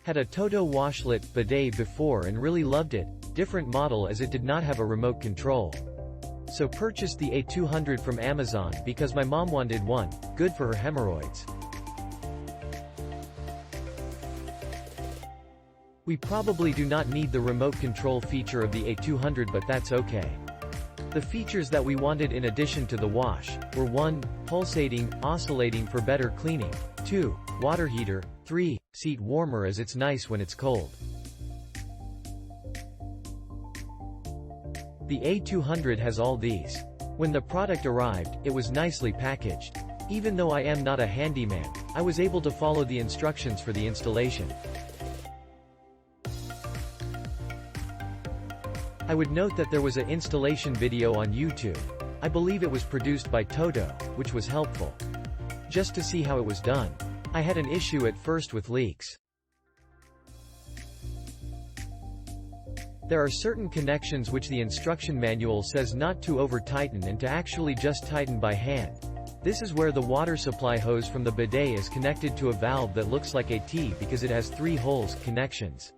Had a TOTO WASHLET bidet before and really loved it, different model as it did not have a remote control. So purchased the A200 from Amazon because my mom wanted one, good for her hemorrhoids. We probably do not need the remote control feature of the A200, but that's okay. The features that we wanted in addition to the wash were 1. Pulsating, oscillating for better cleaning. 2. Water heater. 3. Seat warmer as it's nice when it's cold. The A200 has all these. When the product arrived, it was nicely packaged. Even though I am not a handyman, I was able to follow the instructions for the installation. I would note that there was an installation video on YouTube. I believe it was produced by TOTO, which was helpful. Just to see how it was done. I had an issue at first with leaks. There are certain connections which the instruction manual says not to over-tighten and to actually just tighten by hand. This is where the water supply hose from the bidet is connected to a valve that looks like a T because it has 3 holes connections.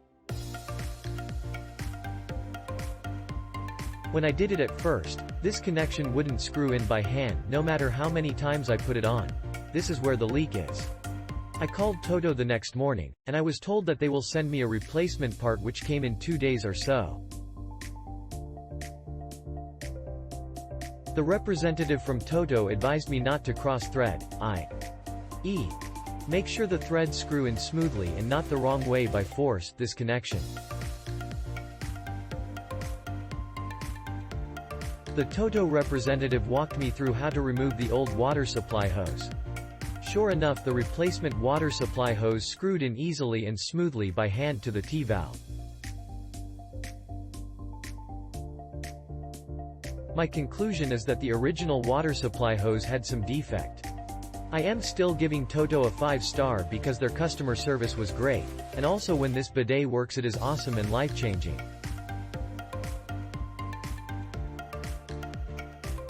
When I did it at first, this connection wouldn't screw in by hand no matter how many times I put it on. This is where the leak is. I called TOTO the next morning, and I was told that they will send me a replacement part which came in 2 days or so. The representative from TOTO advised me not to cross-thread, i.e. make sure the threads screw in smoothly and not the wrong way by force, this connection. The TOTO representative walked me through how to remove the old water supply hose. Sure enough, the replacement water supply hose screwed in easily and smoothly by hand to the T-valve. My conclusion is that the original water supply hose had some defect. I am still giving TOTO a 5-star because their customer service was great, and also when this bidet works it is awesome and life-changing.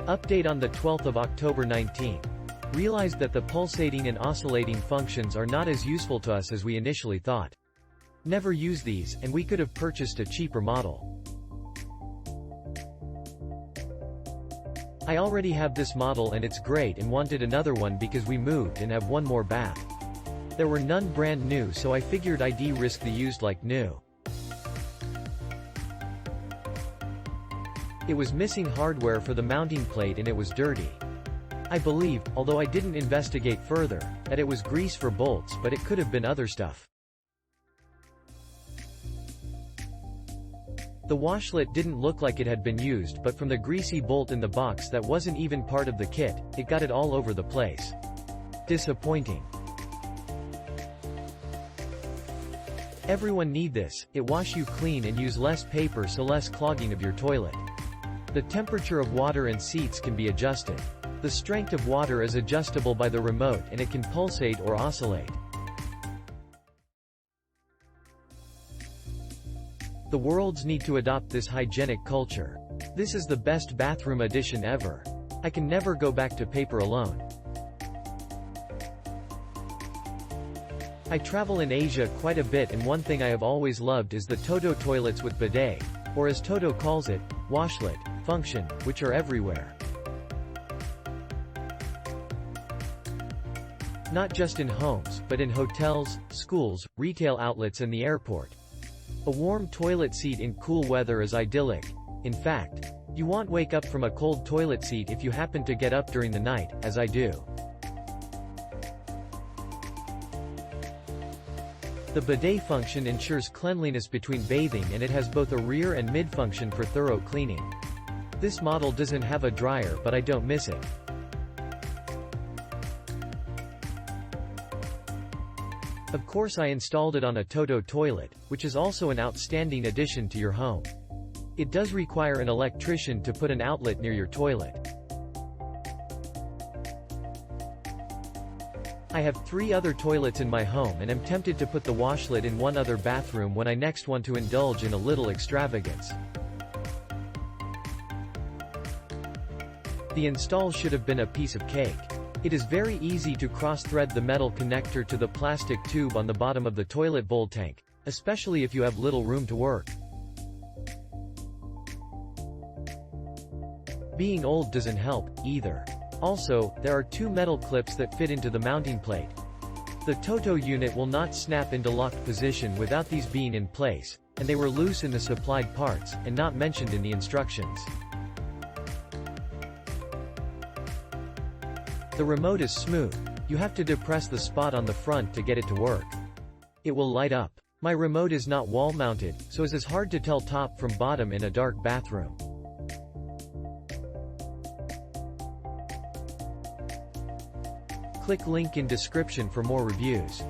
Update on the 12th of October 19. Realized that the pulsating and oscillating functions are not as useful to us as we initially thought. Never use these, and we could have purchased a cheaper model. I already have this model and it's great and wanted another one because we moved and have one more bath. There were none brand new, so I figured I'd de-risk the used like new. It was missing hardware for the mounting plate and it was dirty. I believe, although I didn't investigate further, that it was grease for bolts, but it could have been other stuff. The washlet didn't look like it had been used, but from the greasy bolt in the box that wasn't even part of the kit, it got it all over the place. Disappointing. Everyone need this, it wash you clean and use less paper so less clogging of your toilet. The temperature of water and seats can be adjusted. The strength of water is adjustable by the remote and it can pulsate or oscillate. The worlds need to adopt this hygienic culture. This is the best bathroom addition ever. I can never go back to paper alone. I travel in Asia quite a bit and one thing I have always loved is the TOTO toilets with bidet, or as TOTO calls it, washlet, function, which are everywhere. Not just in homes, but in hotels, schools, retail outlets and the airport. A warm toilet seat in cool weather is idyllic. In fact, you won't wake up from a cold toilet seat if you happen to get up during the night, as I do. The bidet function ensures cleanliness between bathing and it has both a rear and mid function for thorough cleaning. This model doesn't have a dryer but I don't miss it. Of course I installed it on a TOTO toilet, which is also an outstanding addition to your home. It does require an electrician to put an outlet near your toilet. I have 3 other toilets in my home and am tempted to put the washlet in one other bathroom when I next want to indulge in a little extravagance. The install should have been a piece of cake. It is very easy to cross-thread the metal connector to the plastic tube on the bottom of the toilet bowl tank, especially if you have little room to work. Being old doesn't help, either. Also, there are two metal clips that fit into the mounting plate. The TOTO unit will not snap into locked position without these being in place, and they were loose in the supplied parts, and not mentioned in the instructions. The remote is smooth. You have to depress the spot on the front to get it to work. It will light up. My remote is not wall-mounted, so it is hard to tell top from bottom in a dark bathroom. Click link in description for more reviews.